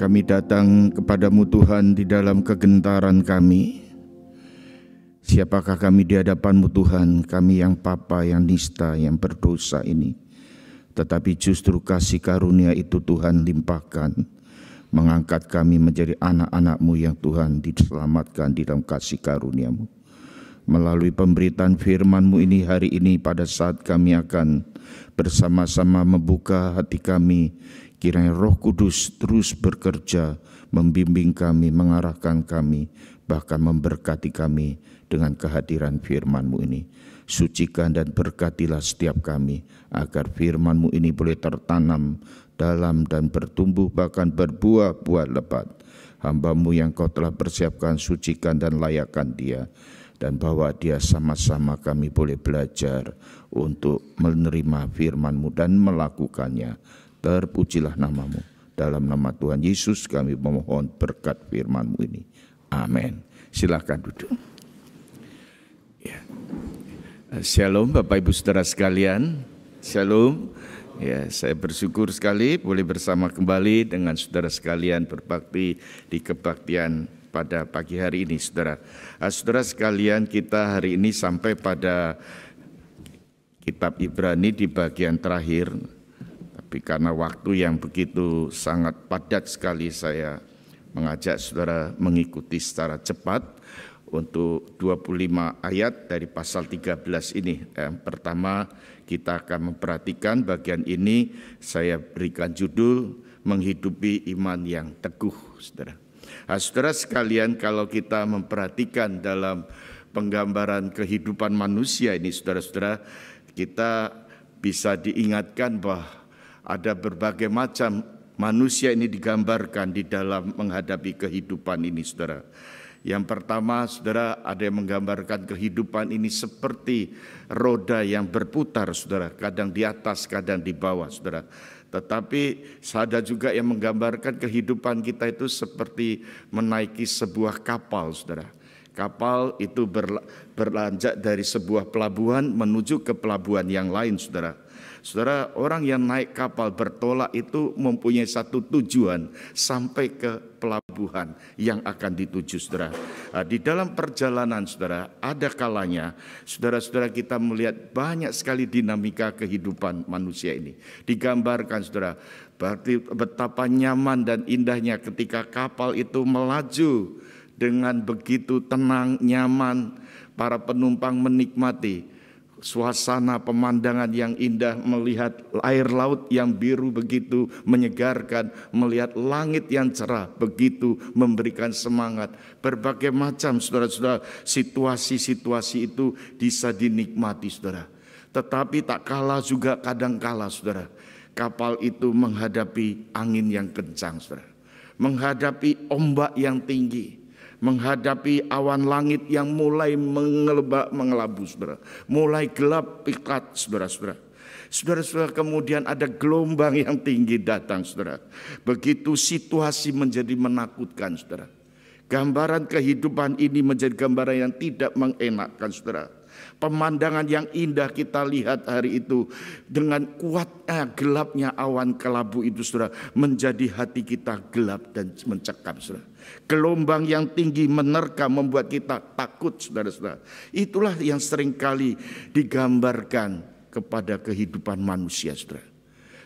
Kami datang kepadamu Tuhan di dalam kegentaran kami. Siapakah kami di hadapanmu Tuhan, kami yang papa, yang nista, yang berdosa ini. Tetapi justru kasih karunia itu Tuhan limpahkan, mengangkat kami menjadi anak-anak-Mu yang Tuhan diselamatkan di dalam kasih karunia-Mu. Melalui pemberitaan firman-Mu ini hari ini pada saat kami akan bersama-sama membuka hati kami, kiranya Roh Kudus terus bekerja, membimbing kami, mengarahkan kami, bahkan memberkati kami dengan kehadiran firman-Mu ini. Sucikan dan berkatilah setiap kami, agar firman-Mu ini boleh tertanam dalam dan bertumbuh bahkan berbuah-buah lebat. Hamba-Mu yang Kau telah persiapkan, sucikan dan layakkan dia, dan bawa dia sama-sama kami boleh belajar untuk menerima firman-Mu dan melakukannya. Terpujilah nama-Mu. Dalam nama Tuhan Yesus kami memohon berkat firman-Mu ini. Amin. Silakan duduk. Ya. Shalom Bapak Ibu Saudara sekalian. Shalom. Ya, saya bersyukur sekali boleh bersama kembali dengan saudara sekalian berbakti di kebaktian pada pagi hari ini, saudara. Saudara sekalian, kita hari ini sampai pada kitab Ibrani di bagian terakhir. Tapi karena waktu yang begitu sangat padat sekali, saya mengajak saudara mengikuti secara cepat untuk 25 ayat dari pasal 13 ini. Yang pertama kita akan memperhatikan bagian ini, saya berikan judul menghidupi iman yang teguh, saudara. Saudara sekalian, kalau kita memperhatikan dalam penggambaran kehidupan manusia ini, saudara-saudara, kita bisa diingatkan bahwa ada berbagai macam manusia ini digambarkan di dalam menghadapi kehidupan ini, saudara. Yang pertama, saudara, ada yang menggambarkan kehidupan ini seperti roda yang berputar, saudara. Kadang di atas, kadang di bawah, saudara. Tetapi ada juga yang menggambarkan kehidupan kita itu seperti menaiki sebuah kapal, saudara. Kapal itu beranjak dari sebuah pelabuhan menuju ke pelabuhan yang lain, saudara. Saudara, orang yang naik kapal bertolak itu mempunyai satu tujuan, sampai ke pelabuhan yang akan dituju, saudara. Di dalam perjalanan, saudara, ada kalanya saudara-saudara kita melihat banyak sekali dinamika kehidupan manusia ini. Digambarkan, saudara, berarti betapa nyaman dan indahnya ketika kapal itu melaju dengan begitu tenang, nyaman, para penumpang menikmati suasana pemandangan yang indah, melihat air laut yang biru begitu menyegarkan, melihat langit yang cerah begitu memberikan semangat. Berbagai macam, saudara-saudara, situasi-situasi itu bisa dinikmati, saudara. Tetapi tak kalah juga kadang kala, saudara, kapal itu menghadapi angin yang kencang, saudara, menghadapi ombak yang tinggi, menghadapi awan langit yang mulai mengelabu, saudara, mulai gelap pikat, saudara-saudara. Saudara-saudara, kemudian ada gelombang yang tinggi datang, saudara. Begitu situasi menjadi menakutkan, saudara. Gambaran kehidupan ini menjadi gambaran yang tidak mengenakkan, saudara. Pemandangan yang indah kita lihat hari itu, dengan kuatnya gelapnya awan kelabu itu, saudara, menjadi hati kita gelap dan mencekam, saudara. Gelombang yang tinggi menerkam membuat kita takut, saudara-saudara. Itulah yang seringkali digambarkan kepada kehidupan manusia, saudara.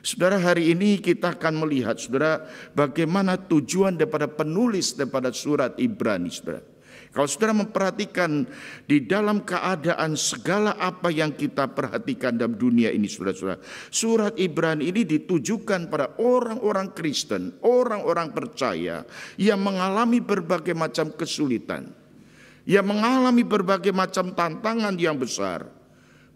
Saudara, hari ini kita akan melihat, saudara, bagaimana tujuan daripada penulis daripada surat Ibrani, saudara. Kalau saudara memperhatikan di dalam keadaan segala apa yang kita perhatikan dalam dunia ini, saudara-saudara, surat Ibrani ini ditujukan pada orang-orang Kristen, orang-orang percaya yang mengalami berbagai macam kesulitan, yang mengalami berbagai macam tantangan yang besar.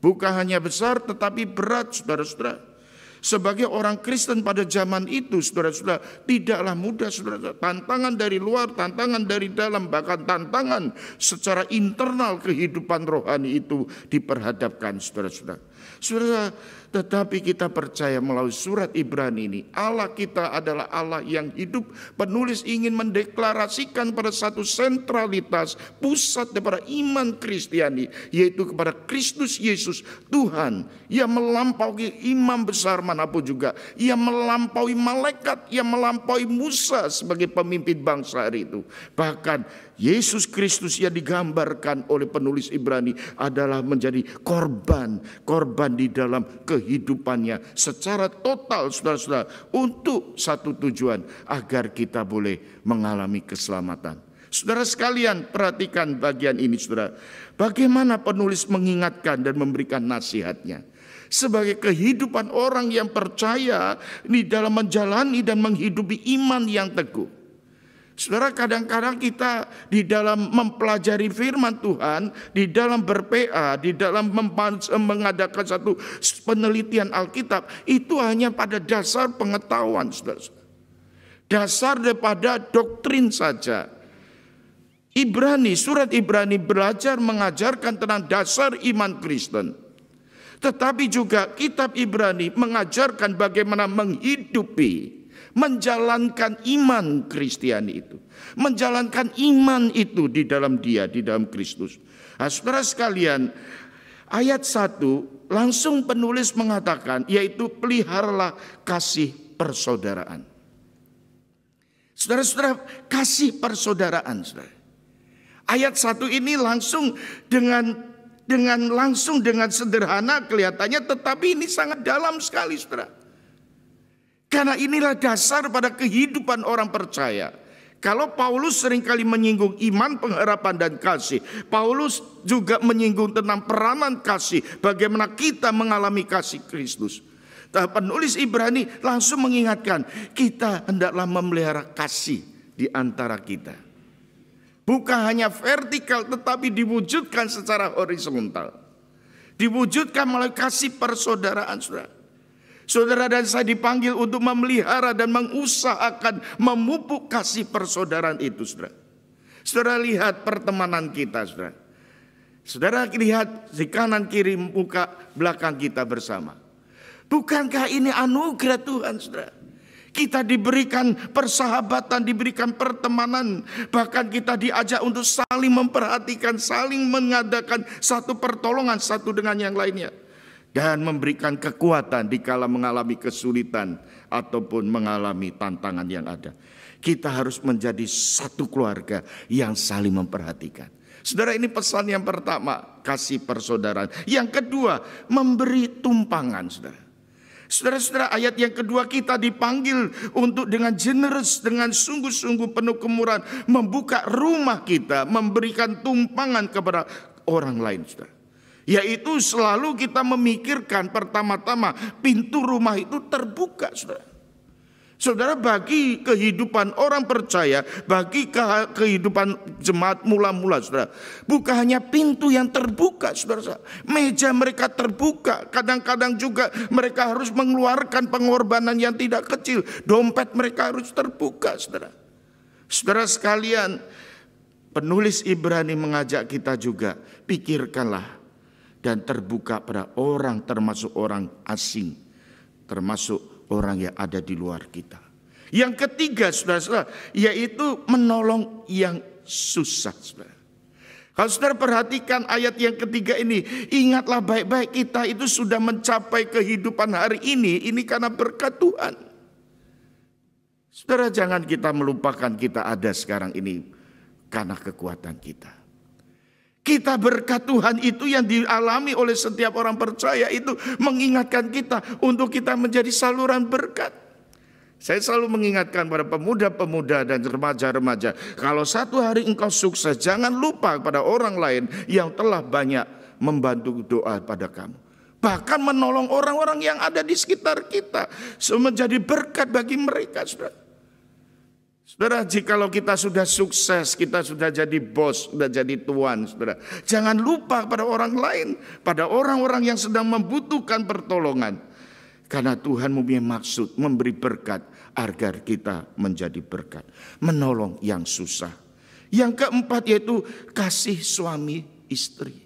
Bukan hanya besar tetapi berat, saudara-saudara. Sebagai orang Kristen pada zaman itu, saudara-saudara, tidaklah mudah, saudara. Tantangan dari luar, tantangan dari dalam, bahkan tantangan secara internal kehidupan rohani itu diperhadapkan, saudara-saudara. Saudara, tetapi kita percaya melalui surat Ibrani ini, Allah kita adalah Allah yang hidup. Penulis ingin mendeklarasikan pada satu sentralitas pusat daripada iman Kristiani, yaitu kepada Kristus Yesus Tuhan, yang melampaui imam besar manapun juga, yang melampaui malaikat, yang melampaui Musa sebagai pemimpin bangsa hari itu. Bahkan Yesus Kristus yang digambarkan oleh penulis Ibrani adalah menjadi korban di dalam kehidupannya secara total, saudara-saudara, untuk satu tujuan, agar kita boleh mengalami keselamatan. Saudara sekalian, perhatikan bagian ini, saudara. Bagaimana penulis mengingatkan dan memberikan nasihatnya sebagai kehidupan orang yang percaya di dalam menjalani dan menghidupi iman yang teguh. Saudara, kadang-kadang kita di dalam mempelajari firman Tuhan, di dalam ber-PA, di dalam mengadakan satu penelitian Alkitab, itu hanya pada dasar pengetahuan, saudara. Dasar daripada doktrin saja. Surat Ibrani belajar mengajarkan tentang dasar iman Kristen. Tetapi juga kitab Ibrani mengajarkan bagaimana menghidupi, menjalankan iman Kristiani itu. Menjalankan iman itu di dalam dia, di dalam Kristus. Nah, saudara sekalian, ayat 1 langsung penulis mengatakan, yaitu peliharalah kasih persaudaraan. Saudara-saudara, kasih persaudaraan, saudara. Ayat 1 ini langsung dengan sederhana kelihatannya, tetapi ini sangat dalam sekali, saudara. Karena inilah dasar pada kehidupan orang percaya. Kalau Paulus seringkali menyinggung iman, pengharapan, dan kasih, Paulus juga menyinggung tentang peranan kasih, bagaimana kita mengalami kasih Kristus. Penulis Ibrani langsung mengingatkan, kita hendaklah memelihara kasih di antara kita. Bukan hanya vertikal, tetapi diwujudkan secara horizontal. Diwujudkan melalui kasih persaudaraan, saudara. Saudara dan saya dipanggil untuk memelihara dan mengusahakan memupuk kasih persaudaraan itu, saudara. Saudara lihat pertemanan kita, saudara. Saudara lihat di kanan kiri muka belakang kita bersama. Bukankah ini anugerah Tuhan, saudara? Kita diberikan persahabatan, diberikan pertemanan. Bahkan kita diajak untuk saling memperhatikan, saling mengadakan satu pertolongan satu dengan yang lainnya. Dan memberikan kekuatan dikala mengalami kesulitan ataupun mengalami tantangan yang ada. Kita harus menjadi satu keluarga yang saling memperhatikan. Saudara, ini pesan yang pertama, kasih persaudaraan. Yang kedua, memberi tumpangan, saudara. Saudara-saudara, ayat yang kedua, kita dipanggil untuk dengan generous, dengan sungguh-sungguh penuh kemurahan, membuka rumah kita, memberikan tumpangan kepada orang lain, saudara. Yaitu selalu kita memikirkan pertama-tama pintu rumah itu terbuka, saudara. Saudara, bagi kehidupan orang percaya, bagi kehidupan jemaat mula-mula, saudara, bukan hanya pintu yang terbuka, saudara. Meja mereka terbuka. Kadang-kadang juga mereka harus mengeluarkan pengorbanan yang tidak kecil. Dompet mereka harus terbuka, saudara. Saudara sekalian, penulis Ibrani mengajak kita juga, pikirkanlah dan terbuka pada orang, termasuk orang asing, termasuk orang yang ada di luar kita. Yang ketiga, saudara-saudara, yaitu menolong yang susah, saudara. Kalau saudara perhatikan ayat yang ketiga ini, ingatlah baik-baik, kita itu sudah mencapai kehidupan hari ini karena berkat Tuhan. Saudara, jangan kita melupakan kita ada sekarang ini karena kekuatan kita. Kita berkat Tuhan itu yang dialami oleh setiap orang percaya itu mengingatkan kita untuk kita menjadi saluran berkat. Saya selalu mengingatkan pada pemuda-pemuda dan remaja-remaja, kalau satu hari engkau sukses, jangan lupa pada orang lain yang telah banyak membantu doa pada kamu. Bahkan menolong orang-orang yang ada di sekitar kita, menjadi berkat bagi mereka, saudara. Saudara, jikalau kita sudah sukses, kita sudah jadi bos, sudah jadi tuan, saudara, jangan lupa pada orang lain, pada orang-orang yang sedang membutuhkan pertolongan. Karena Tuhan mempunyai maksud memberi berkat agar kita menjadi berkat, menolong yang susah. Yang keempat yaitu kasih suami istri.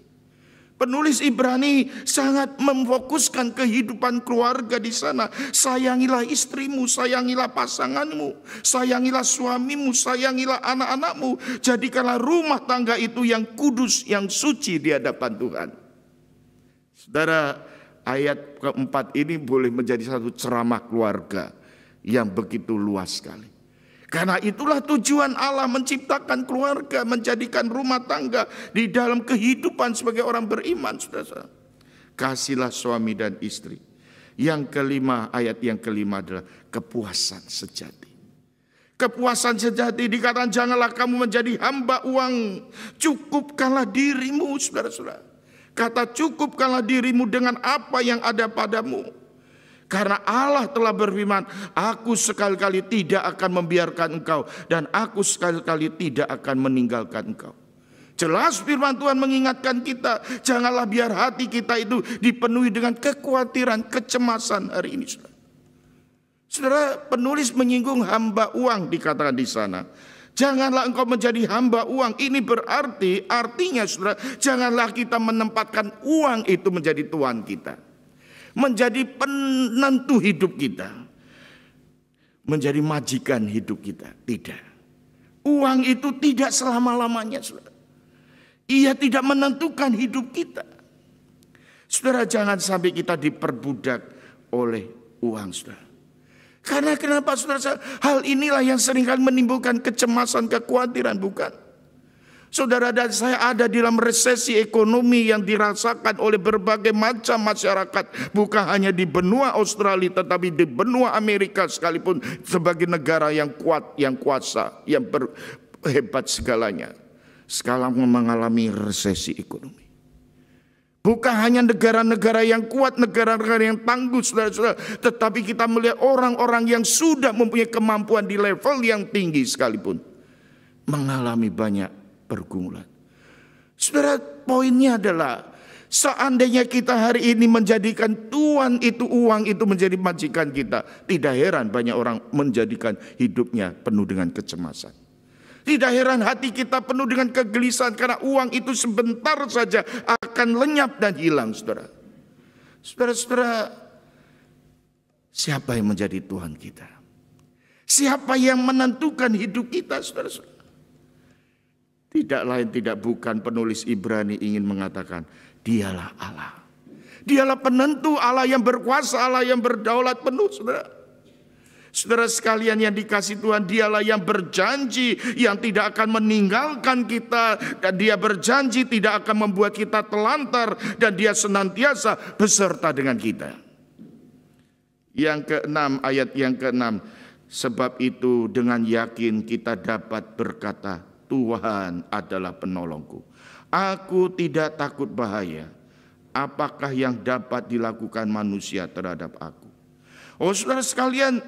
Penulis Ibrani sangat memfokuskan kehidupan keluarga di sana. Sayangilah istrimu, sayangilah pasanganmu, sayangilah suamimu, sayangilah anak-anakmu. Jadikanlah rumah tangga itu yang kudus, yang suci di hadapan Tuhan. Saudara, ayat keempat ini boleh menjadi satu ceramah keluarga yang begitu luas sekali. Karena itulah tujuan Allah menciptakan keluarga, menjadikan rumah tangga di dalam kehidupan sebagai orang beriman, saudara. Kasihlah suami dan istri. Yang kelima, ayat yang kelima adalah kepuasan sejati. Kepuasan sejati dikatakan janganlah kamu menjadi hamba uang. Cukupkanlah dirimu, saudara-saudara. Kata cukupkanlah dirimu dengan apa yang ada padamu. Karena Allah telah berfirman, aku sekali-kali tidak akan membiarkan engkau, dan aku sekali-kali tidak akan meninggalkan engkau. Jelas firman Tuhan mengingatkan kita, janganlah biar hati kita itu dipenuhi dengan kekhawatiran, kecemasan hari ini. Saudara, penulis menyinggung hamba uang dikatakan di sana. Janganlah engkau menjadi hamba uang. Ini berarti, artinya saudara, janganlah kita menempatkan uang itu menjadi tuan kita. Menjadi penentu hidup kita. Menjadi majikan hidup kita. Tidak. Uang itu tidak selama-lamanya, saudara. Ia tidak menentukan hidup kita. Saudara, jangan sampai kita diperbudak oleh uang, saudara. Karena kenapa, saudara? Hal inilah yang seringkali menimbulkan kecemasan, kekhawatiran, bukan? Saudara dan saya ada di dalam resesi ekonomi yang dirasakan oleh berbagai macam masyarakat. Bukan hanya di benua Australia, tetapi di benua Amerika sekalipun, sebagai negara yang kuat, yang kuasa, yang hebat segalanya. Sekarang mengalami resesi ekonomi. Bukan hanya negara-negara yang kuat, negara-negara yang tangguh, saudara-saudara. Tetapi kita melihat orang-orang yang sudah mempunyai kemampuan di level yang tinggi sekalipun mengalami banyak pergumulan. Saudara, poinnya adalah seandainya kita hari ini menjadikan tuan itu, uang itu menjadi majikan kita, tidak heran banyak orang menjadikan hidupnya penuh dengan kecemasan. Tidak heran hati kita penuh dengan kegelisahan karena uang itu sebentar saja akan lenyap dan hilang, saudara. Saudara-saudara, siapa yang menjadi Tuhan kita? Siapa yang menentukan hidup kita, saudara-saudara? Tidak lain tidak bukan penulis Ibrani ingin mengatakan, dialah Allah. Dialah penentu, Allah yang berkuasa, Allah yang berdaulat penuh, saudara. Saudara sekalian yang dikasihi Tuhan, dialah yang berjanji yang tidak akan meninggalkan kita. Dan dia berjanji tidak akan membuat kita telantar. Dan dia senantiasa beserta dengan kita. Yang keenam, ayat yang keenam. Sebab itu dengan yakin kita dapat berkata, Tuhan adalah penolongku. Aku tidak takut bahaya. Apakah yang dapat dilakukan manusia terhadap aku? Oh saudara sekalian,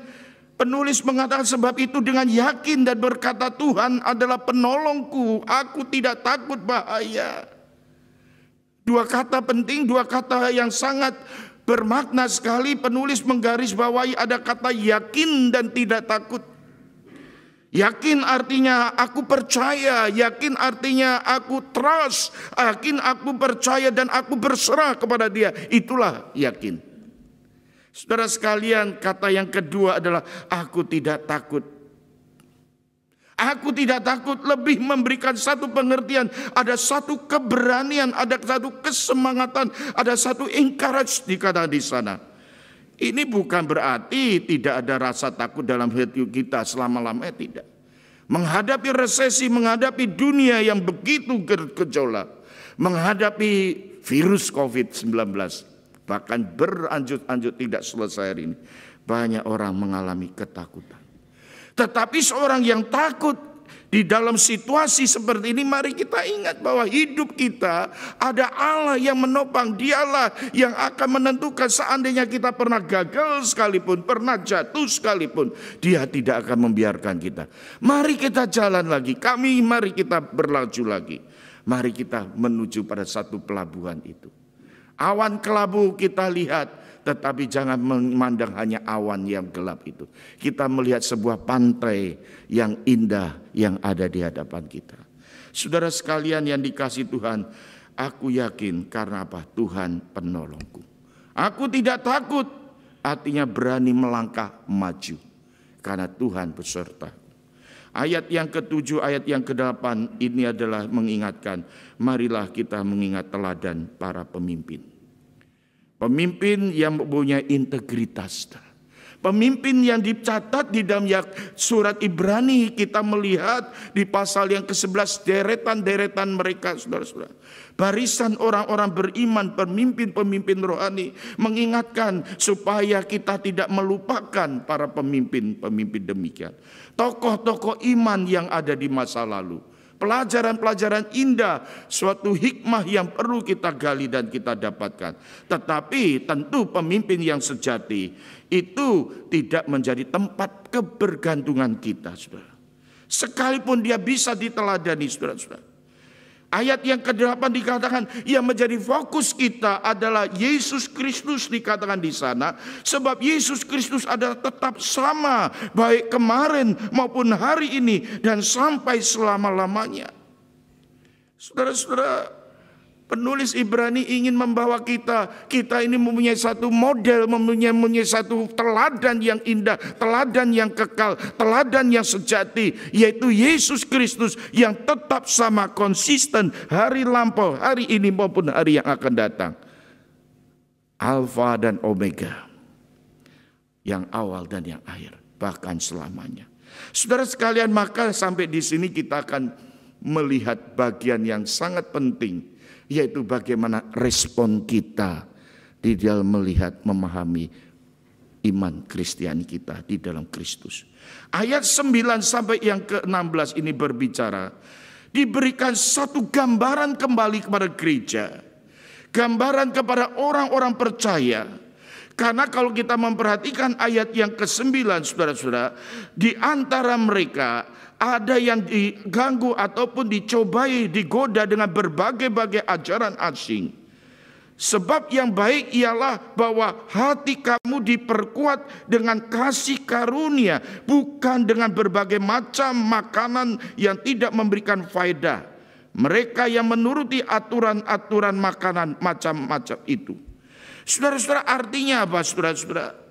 penulis mengatakan sebab itu dengan yakin dan berkata Tuhan adalah penolongku. Aku tidak takut bahaya. Dua kata penting, dua kata yang sangat bermakna sekali. Penulis menggarisbawahi ada kata yakin dan tidak takut. Yakin artinya aku percaya, yakin artinya aku trust, yakin aku percaya dan aku berserah kepada dia. Itulah yakin. Saudara sekalian, kata yang kedua adalah aku tidak takut. Aku tidak takut lebih memberikan satu pengertian, ada satu keberanian, ada satu kesemangatan, ada satu encourage dikatakan di sana. Ini bukan berarti tidak ada rasa takut dalam hati kita selama-lamanya, tidak. Menghadapi resesi, menghadapi dunia yang begitu gejolak, menghadapi virus COVID-19, bahkan beranjut-anjut tidak selesai hari ini. Banyak orang mengalami ketakutan. Tetapi seorang yang takut di dalam situasi seperti ini, mari kita ingat bahwa hidup kita ada Allah yang menopang. Dialah yang akan menentukan seandainya kita pernah gagal sekalipun, pernah jatuh sekalipun, Dia tidak akan membiarkan kita. Mari kita jalan lagi, mari kita berlaju lagi. Mari kita menuju pada satu pelabuhan itu. Awan kelabu kita lihat, tetapi jangan memandang hanya awan yang gelap itu. Kita melihat sebuah pantai yang indah yang ada di hadapan kita. Saudara sekalian yang dikasihi Tuhan, Aku yakin karena apa? Tuhan penolongku. Aku tidak takut, artinya berani melangkah maju. Karena Tuhan beserta. Ayat yang ke-7, ayat yang ke-8 ini adalah mengingatkan, marilah kita mengingat teladan para pemimpin. Pemimpin yang mempunyai integritas. Pemimpin yang dicatat di dalam surat Ibrani, kita melihat di pasal yang ke-11 deretan-deretan mereka, saudara-saudara. Barisan orang-orang beriman, pemimpin-pemimpin rohani mengingatkan supaya kita tidak melupakan para pemimpin-pemimpin demikian. Tokoh-tokoh iman yang ada di masa lalu. Pelajaran-pelajaran indah, suatu hikmah yang perlu kita gali dan kita dapatkan. Tetapi tentu pemimpin yang sejati itu tidak menjadi tempat kebergantungan kita, saudara. Sekalipun dia bisa diteladani, saudara-saudara. Ayat yang ke-8 dikatakan yang menjadi fokus kita adalah Yesus Kristus, dikatakan di sana. Sebab Yesus Kristus adalah tetap sama baik kemarin maupun hari ini dan sampai selama-lamanya. Saudara-saudara, penulis Ibrani ingin membawa kita ini mempunyai satu model, mempunyai satu teladan yang indah, teladan yang kekal, teladan yang sejati, yaitu Yesus Kristus yang tetap sama, konsisten hari lampau, hari ini maupun hari yang akan datang. Alfa dan Omega, yang awal dan yang akhir, bahkan selamanya. Saudara sekalian, maka sampai di sini kita akan melihat bagian yang sangat penting, yaitu bagaimana respon kita di dalam melihat, memahami iman Kristiani kita di dalam Kristus. Ayat 9 sampai yang ke-16 ini berbicara, diberikan satu gambaran kembali kepada gereja. Gambaran kepada orang-orang percaya. Karena kalau kita memperhatikan ayat yang ke-9, saudara-saudara, di antara mereka ada yang diganggu ataupun dicobai, digoda dengan berbagai-bagai ajaran asing. Sebab yang baik ialah bahwa hati kamu diperkuat dengan kasih karunia, bukan dengan berbagai macam makanan yang tidak memberikan faedah. Mereka yang menuruti aturan-aturan makanan macam-macam itu. Saudara-saudara, artinya apa, saudara-saudara?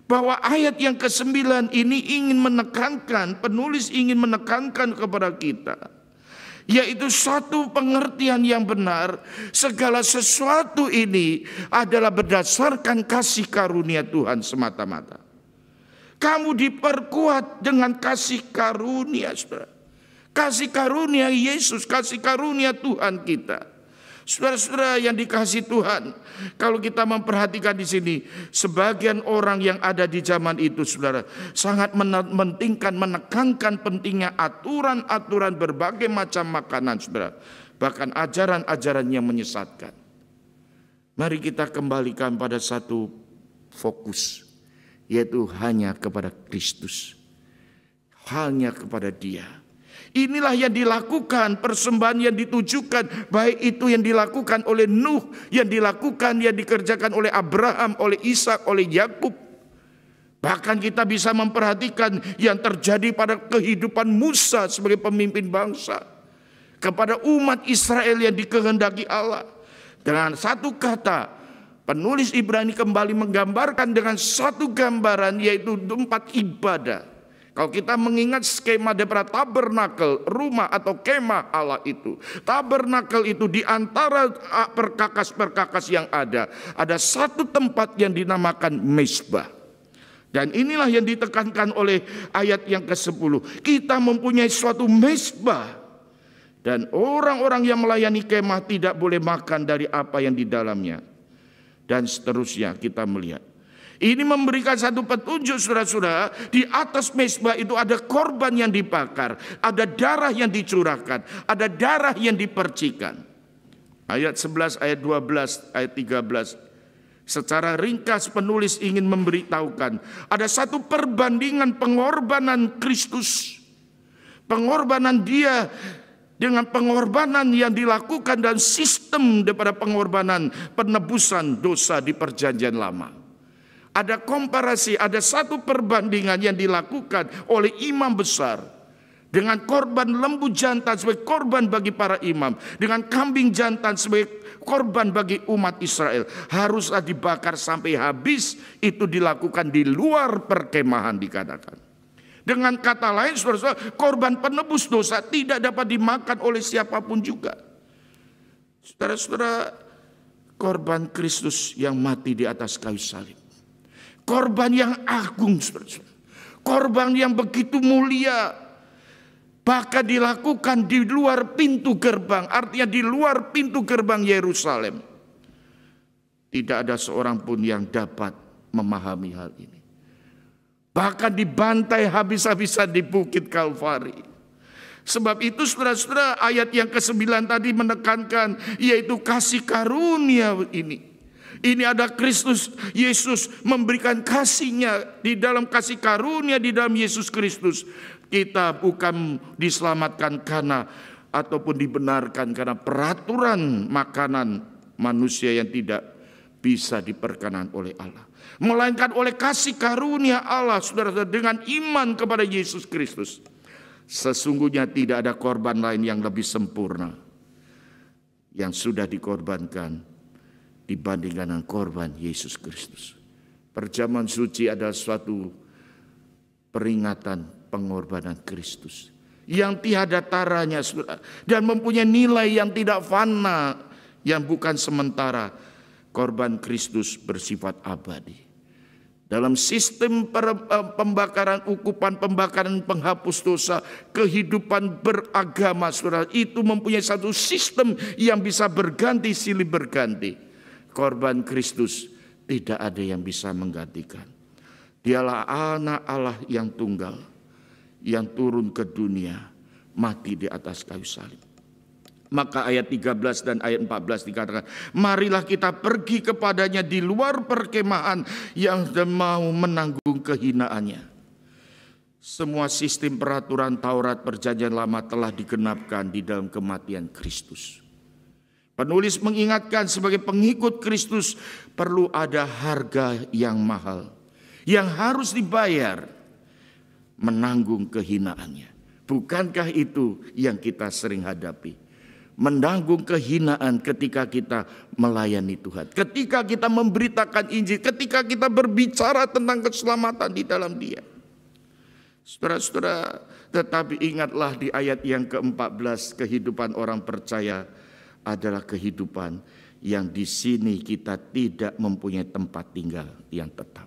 Bahwa ayat yang ke-9 ini ingin menekankan, penulis ingin menekankan kepada kita, yaitu satu pengertian yang benar, segala sesuatu ini adalah berdasarkan kasih karunia Tuhan semata-mata. Kamu diperkuat dengan kasih karunia, saudara. Kasih karunia Yesus, kasih karunia Tuhan kita. Saudara-saudara yang dikasihi Tuhan, kalau kita memperhatikan di sini, sebagian orang yang ada di zaman itu, saudara, sangat mementingkan, menekankan pentingnya aturan-aturan berbagai macam makanan, saudara. Bahkan ajaran-ajaran yang menyesatkan. Mari kita kembalikan pada satu fokus, yaitu hanya kepada Kristus, hanya kepada Dia. Inilah yang dilakukan, persembahan yang ditujukan, baik itu yang dilakukan oleh Nuh, yang dikerjakan oleh Abraham, oleh Ishak, oleh Yakub. Bahkan kita bisa memperhatikan yang terjadi pada kehidupan Musa sebagai pemimpin bangsa, kepada umat Israel yang dikehendaki Allah. Dengan satu kata, penulis Ibrani kembali menggambarkan dengan satu gambaran, yaitu tempat ibadah. Kalau kita mengingat skema daripada tabernakel, rumah atau kemah Allah itu. Tabernakel itu di antara perkakas-perkakas yang ada satu tempat yang dinamakan mezbah. Dan inilah yang ditekankan oleh ayat yang ke-10. Kita mempunyai suatu mezbah. Dan orang-orang yang melayani kemah tidak boleh makan dari apa yang di dalamnya. Dan seterusnya kita melihat. Ini memberikan satu petunjuk, saudara-saudara, di atas mezbah itu ada korban yang dibakar, ada darah yang dicurahkan, ada darah yang dipercikan. Ayat 11, ayat 12, ayat 13. Secara ringkas penulis ingin memberitahukan ada satu perbandingan pengorbanan Kristus. Pengorbanan Dia dengan pengorbanan yang dilakukan dan sistem daripada pengorbanan penebusan dosa di perjanjian lama. Ada komparasi, ada satu perbandingan yang dilakukan oleh imam besar Dengan korban lembu jantan sebagai korban bagi para imam. Dengan kambing jantan sebagai korban bagi umat Israel. Haruslah dibakar sampai habis. Itu dilakukan di luar perkemahan dikatakan. Dengan kata lain, saudara-saudara, korban penebus dosa tidak dapat dimakan oleh siapapun juga. Saudara-saudara, korban Kristus yang mati di atas kayu salib. Korban yang agung, saudara-saudara. Korban yang begitu mulia. Bahkan dilakukan di luar pintu gerbang. Artinya di luar pintu gerbang Yerusalem. Tidak ada seorang pun yang dapat memahami hal ini. Bahkan dibantai habis-habisan di Bukit Kalvari. Sebab itu saudara-saudara, ayat yang ke-9 tadi menekankan, yaitu kasih karunia ini. Ini ada Kristus, Yesus memberikan kasihnya di dalam kasih karunia di dalam Yesus Kristus. Kita bukan diselamatkan karena ataupun dibenarkan karena peraturan makanan manusia yang tidak bisa diperkenan oleh Allah. Melainkan oleh kasih karunia Allah, saudara-saudara, dengan iman kepada Yesus Kristus. Sesungguhnya tidak ada korban lain yang lebih sempurna yang sudah dikorbankan dibandingkan dengan korban Yesus Kristus. Perjamuan suci adalah suatu peringatan pengorbanan Kristus yang tiada taranya dan mempunyai nilai yang tidak fana, yang bukan sementara. Korban Kristus bersifat abadi. Dalam sistem pembakaran, ukupan pembakaran penghapus dosa, kehidupan beragama, saudara, itu mempunyai satu sistem yang bisa berganti silih berganti. Korban Kristus tidak ada yang bisa menggantikan. Dialah anak Allah yang tunggal, yang turun ke dunia, mati di atas kayu salib. Maka ayat 13 dan ayat 14 dikatakan, marilah kita pergi kepadanya di luar perkemahan yang mau menanggung kehinaannya. Semua sistem peraturan Taurat perjanjian lama telah digenapkan di dalam kematian Kristus. Penulis mengingatkan sebagai pengikut Kristus perlu ada harga yang mahal yang harus dibayar menanggung kehinaannya. Bukankah itu yang kita sering hadapi? Menanggung kehinaan ketika kita melayani Tuhan, ketika kita memberitakan Injil, ketika kita berbicara tentang keselamatan di dalam Dia. Saudara-saudara, tetapi ingatlah di ayat yang ke-14, kehidupan orang percaya adalah kehidupan yang di sini kita tidak mempunyai tempat tinggal yang tetap.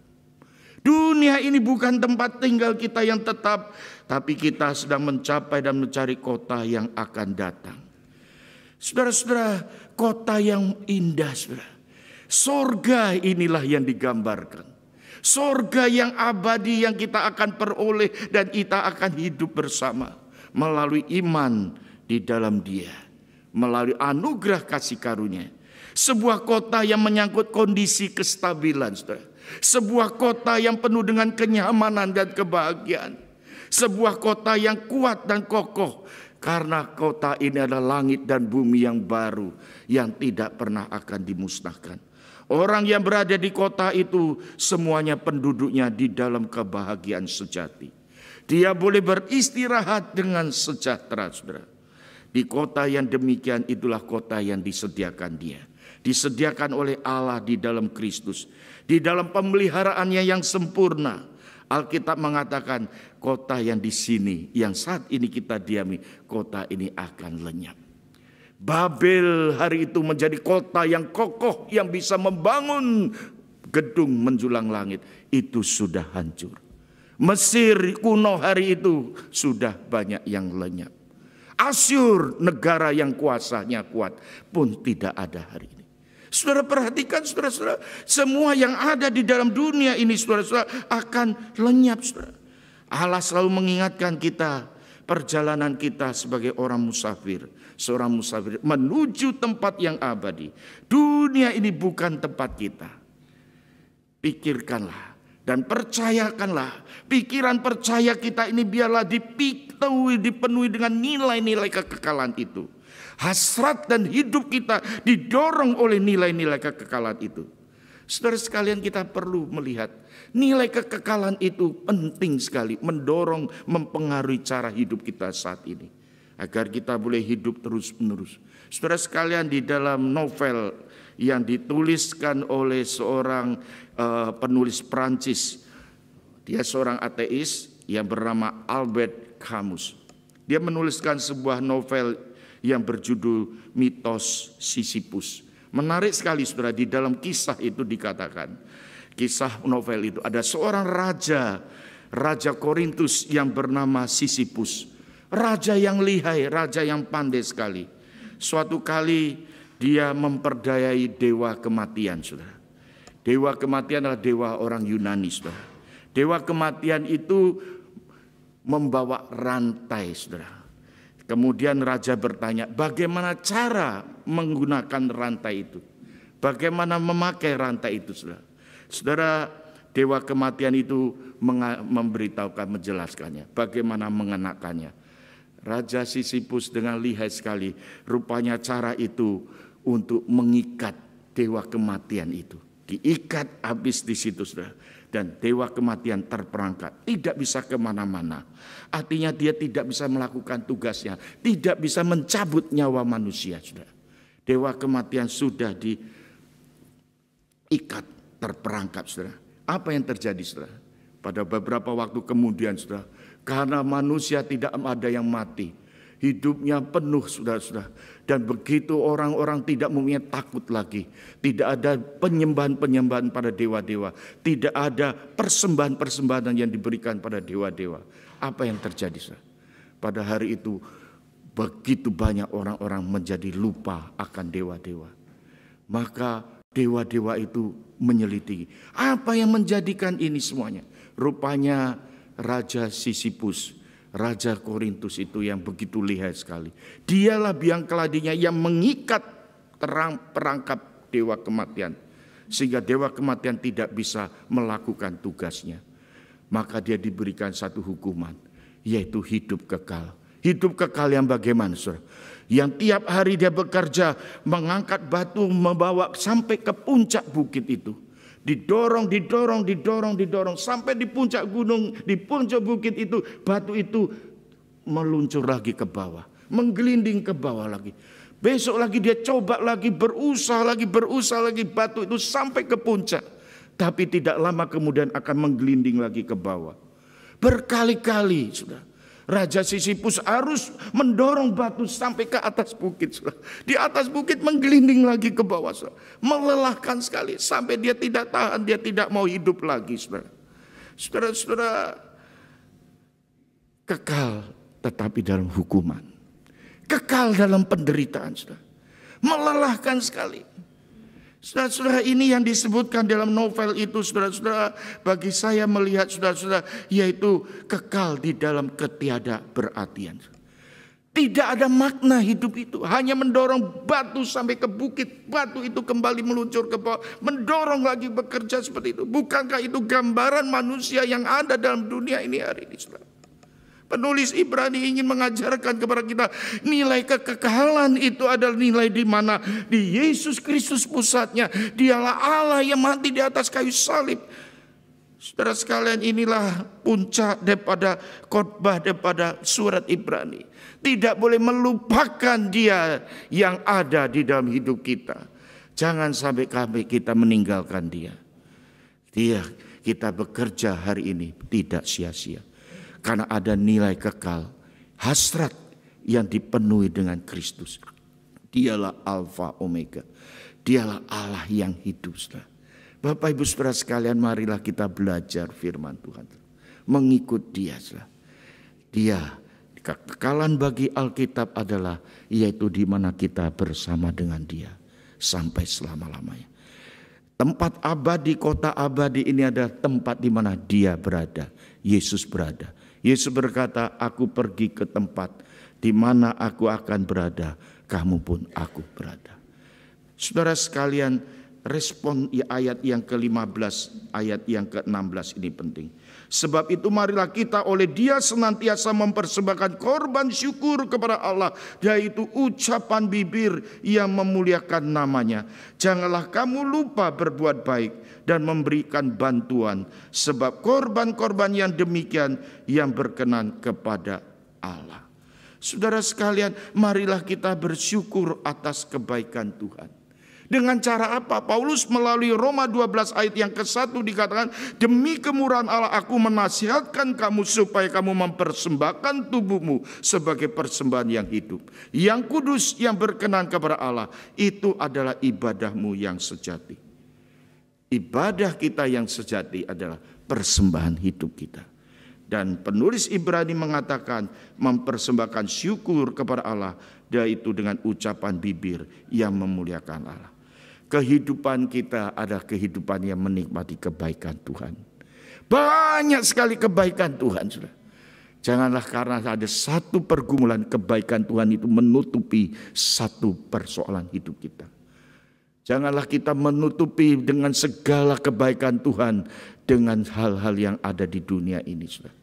Dunia ini bukan tempat tinggal kita yang tetap, tapi kita sedang mencapai dan mencari kota yang akan datang. Saudara-saudara, kota yang indah, saudara. Sorga inilah yang digambarkan. Sorga yang abadi yang kita akan peroleh dan kita akan hidup bersama melalui iman di dalam Dia, melalui anugerah kasih karunia. Sebuah kota yang menyangkut kondisi kestabilan, saudara. Sebuah kota yang penuh dengan kenyamanan dan kebahagiaan. Sebuah kota yang kuat dan kokoh. Karena kota ini adalah langit dan bumi yang baru, yang tidak pernah akan dimusnahkan. Orang yang berada di kota itu semuanya penduduknya di dalam kebahagiaan sejati. Dia boleh beristirahat dengan sejahtera, saudara. Di kota yang demikian itulah kota yang disediakan Dia. Disediakan oleh Allah di dalam Kristus. Di dalam pemeliharaannya yang sempurna. Alkitab mengatakan kota yang di sini, yang saat ini kita diami, kota ini akan lenyap. Babel hari itu menjadi kota yang kokoh, yang bisa membangun gedung menjulang langit. Itu sudah hancur. Mesir kuno hari itu sudah banyak yang lenyap. Asyur, negara yang kuasanya kuat, pun tidak ada hari ini. Saudara perhatikan, saudara-saudara, semua yang ada di dalam dunia ini, saudara-saudara, akan lenyap, saudara. Allah selalu mengingatkan kita, perjalanan kita sebagai orang musafir, seorang musafir menuju tempat yang abadi. Dunia ini bukan tempat kita. Pikirkanlah dan percayakanlah, pikiran percaya kita ini biarlah dipenuhi dengan nilai-nilai kekekalan itu. Hasrat dan hidup kita didorong oleh nilai-nilai kekekalan itu. Saudara sekalian, kita perlu melihat nilai kekekalan itu penting sekali, mendorong, mempengaruhi cara hidup kita saat ini, agar kita boleh hidup terus-menerus. Saudara sekalian, di dalam novel yang dituliskan oleh seorang penulis Prancis, dia seorang ateis yang bernama Albert Camus. Dia menuliskan sebuah novel yang berjudul Mitos Sisyphus. Menarik sekali saudara, di dalam kisah itu dikatakan, kisah novel itu ada seorang raja Korintus yang bernama Sisyphus. Raja yang lihai, raja yang pandai sekali. Suatu kali dia memperdayai dewa kematian, saudara. Dewa kematian adalah dewa orang Yunani, saudara. Dewa kematian itu membawa rantai, saudara. Kemudian raja bertanya, bagaimana cara menggunakan rantai itu? Bagaimana memakai rantai itu, saudara? Saudara, dewa kematian itu memberitahukan, menjelaskannya, bagaimana mengenakannya. Raja Sisyphus dengan lihai sekali, rupanya cara itu untuk mengikat dewa kematian itu. Diikat habis di situ, saudara. Dan dewa kematian terperangkap, tidak bisa kemana-mana. Artinya dia tidak bisa melakukan tugasnya, tidak bisa mencabut nyawa manusia, saudara. Dewa kematian sudah diikat, terperangkap, saudara. Apa yang terjadi, saudara? Pada beberapa waktu kemudian, saudara, karena manusia tidak ada yang mati, hidupnya penuh, saudara-saudara. Dan begitu orang-orang tidak mempunyai takut lagi. Tidak ada penyembahan-penyembahan pada dewa-dewa. Tidak ada persembahan-persembahan yang diberikan pada dewa-dewa. Apa yang terjadi, saudara? Pada hari itu begitu banyak orang-orang menjadi lupa akan dewa-dewa. Maka dewa-dewa itu menyelidiki, apa yang menjadikan ini semuanya? Rupanya Raja Sisyphus, Raja Korintus itu yang begitu lihai sekali. Dialah biang keladinya yang mengikat perangkap dewa kematian, sehingga dewa kematian tidak bisa melakukan tugasnya. Maka dia diberikan satu hukuman, yaitu hidup kekal. Hidup kekal yang bagaimana, saudara? Yang tiap hari dia bekerja, mengangkat batu, membawa sampai ke puncak bukit itu. Didorong sampai di puncak gunung, di puncak bukit itu, batu itu meluncur lagi ke bawah, menggelinding ke bawah lagi. Besok lagi dia coba lagi, berusaha lagi, batu itu sampai ke puncak. Tapi tidak lama kemudian akan menggelinding lagi ke bawah. Berkali-kali, sudah. Raja Sisyphus harus mendorong batu sampai ke atas bukit. Di atas bukit menggelinding lagi ke bawah. Melelahkan sekali sampai dia tidak tahan, dia tidak mau hidup lagi. Saudara-saudara, kekal tetapi dalam hukuman. Kekal dalam penderitaan. Saudara. Melelahkan sekali. Saudara-saudara, ini yang disebutkan dalam novel itu, saudara-saudara, bagi saya melihat, saudara-saudara, yaitu kekal di dalam ketiada berartian. Tidak ada makna hidup itu, hanya mendorong batu sampai ke bukit, batu itu kembali meluncur ke bawah, mendorong lagi bekerja seperti itu. Bukankah itu gambaran manusia yang ada dalam dunia ini hari ini, saudara? Penulis Ibrani ingin mengajarkan kepada kita nilai kekekalan itu adalah nilai di mana di Yesus Kristus pusatnya. Dialah Allah yang mati di atas kayu salib. Saudara sekalian, inilah puncak daripada khotbah daripada surat Ibrani. Tidak boleh melupakan dia yang ada di dalam hidup kita. Jangan sampai kita meninggalkan dia. Kita bekerja hari ini tidak sia-sia. Karena ada nilai kekal, hasrat yang dipenuhi dengan Kristus. Dialah Alfa Omega. Dialah Allah yang hidup. Bapak Ibu Saudara sekalian, marilah kita belajar firman Tuhan. Mengikut dia. Dia, kekekalan bagi Alkitab adalah yaitu di mana kita bersama dengan dia sampai selama-lamanya. Tempat abadi, kota abadi ini adalah tempat di mana dia berada. Yesus berada. Yesus berkata, aku pergi ke tempat di mana aku akan berada, kamu pun aku berada. Saudara sekalian, respon ayat yang ke-15, ayat yang ke-16 ini penting. Sebab itu marilah kita oleh Dia senantiasa mempersembahkan korban syukur kepada Allah, yaitu ucapan bibir yang memuliakan nama-Nya. Janganlah kamu lupa berbuat baik dan memberikan bantuan, sebab korban-korban yang demikian yang berkenan kepada Allah. Saudara sekalian, marilah kita bersyukur atas kebaikan Tuhan. Dengan cara apa? Paulus melalui Roma 12 ayat yang ke-1 dikatakan, demi kemurahan Allah aku menasihatkan kamu supaya kamu mempersembahkan tubuhmu sebagai persembahan yang hidup, yang kudus, yang berkenan kepada Allah. Itu adalah ibadahmu yang sejati. Ibadah kita yang sejati adalah persembahan hidup kita. Dan penulis Ibrani mengatakan mempersembahkan syukur kepada Allah, yaitu dengan ucapan bibir yang memuliakan Allah. Kehidupan kita adalah kehidupan yang menikmati kebaikan Tuhan. Banyak sekali kebaikan Tuhan, saudara. Janganlah karena ada satu pergumulan kebaikan Tuhan itu menutupi satu persoalan hidup kita. Janganlah kita menutupi dengan segala kebaikan Tuhan dengan hal-hal yang ada di dunia ini, saudara.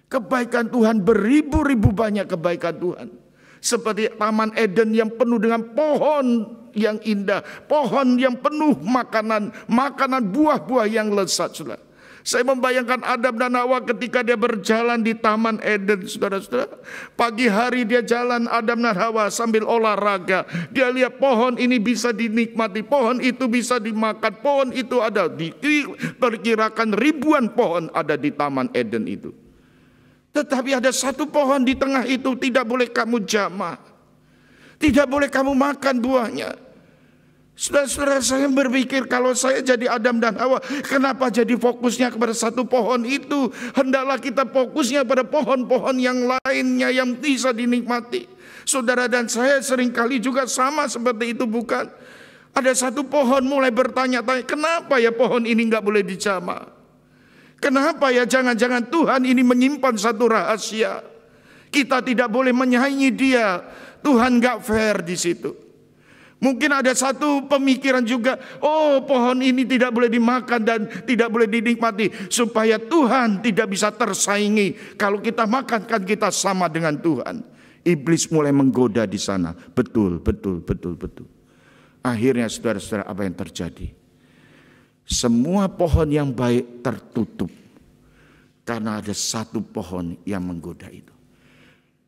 Kebaikan Tuhan beribu-ribu banyak kebaikan Tuhan. Seperti Taman Eden yang penuh dengan pohon yang indah, pohon yang penuh makanan buah-buah yang lezat, saudara. Saya membayangkan Adam dan Hawa ketika dia berjalan di Taman Eden, saudara-saudara. Pagi hari dia jalan, Adam dan Hawa sambil olahraga. Dia lihat pohon ini bisa dinikmati, pohon itu bisa dimakan, pohon itu ada. Diperkirakan ribuan pohon ada di Taman Eden itu. Tetapi ada satu pohon di tengah itu tidak boleh kamu jamah. Tidak boleh kamu makan buahnya. Saudara-saudara, saya berpikir kalau saya jadi Adam dan Hawa, kenapa jadi fokusnya kepada satu pohon itu? Hendaklah kita fokusnya pada pohon-pohon yang lainnya yang bisa dinikmati. Saudara dan saya seringkali juga sama seperti itu, bukan? Ada satu pohon mulai bertanya-tanya, kenapa ya pohon ini nggak boleh dijamah? Kenapa ya, jangan-jangan Tuhan ini menyimpan satu rahasia. Kita tidak boleh menyaingi Dia. Tuhan gak fair di situ. Mungkin ada satu pemikiran juga, oh pohon ini tidak boleh dimakan dan tidak boleh dinikmati supaya Tuhan tidak bisa tersaingi. Kalau kita makan kan kita sama dengan Tuhan. Iblis mulai menggoda di sana. Betul. Akhirnya saudara-saudara, apa yang terjadi? Semua pohon yang baik tertutup karena ada satu pohon yang menggoda itu.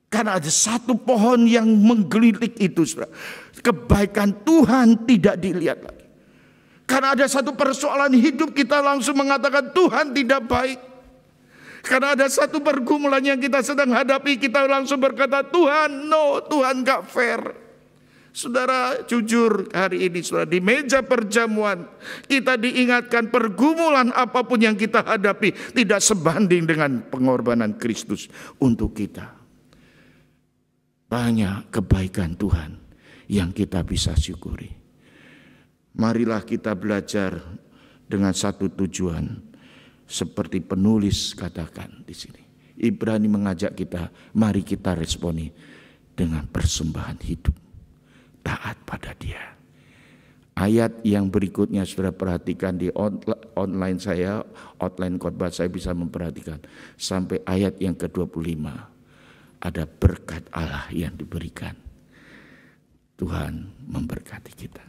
Karena ada satu pohon yang menggelitik itu, saudara. Kebaikan Tuhan tidak dilihat lagi. Karena ada satu persoalan hidup kita langsung mengatakan Tuhan tidak baik. Karena ada satu pergumulan yang kita sedang hadapi, kita langsung berkata Tuhan gak fair. Saudara, jujur hari ini saudara, di meja perjamuan kita diingatkan pergumulan apapun yang kita hadapi tidak sebanding dengan pengorbanan Kristus untuk kita. Banyak kebaikan Tuhan yang kita bisa syukuri. Marilah kita belajar dengan satu tujuan seperti penulis katakan di sini. Ibrani mengajak kita, mari kita responi dengan persembahan hidup. Taat pada Dia. Ayat yang berikutnya saudara perhatikan di online saya, outline khotbah saya bisa memperhatikan. Sampai ayat yang ke-25. Ada berkat Allah yang diberikan. Tuhan memberkati kita.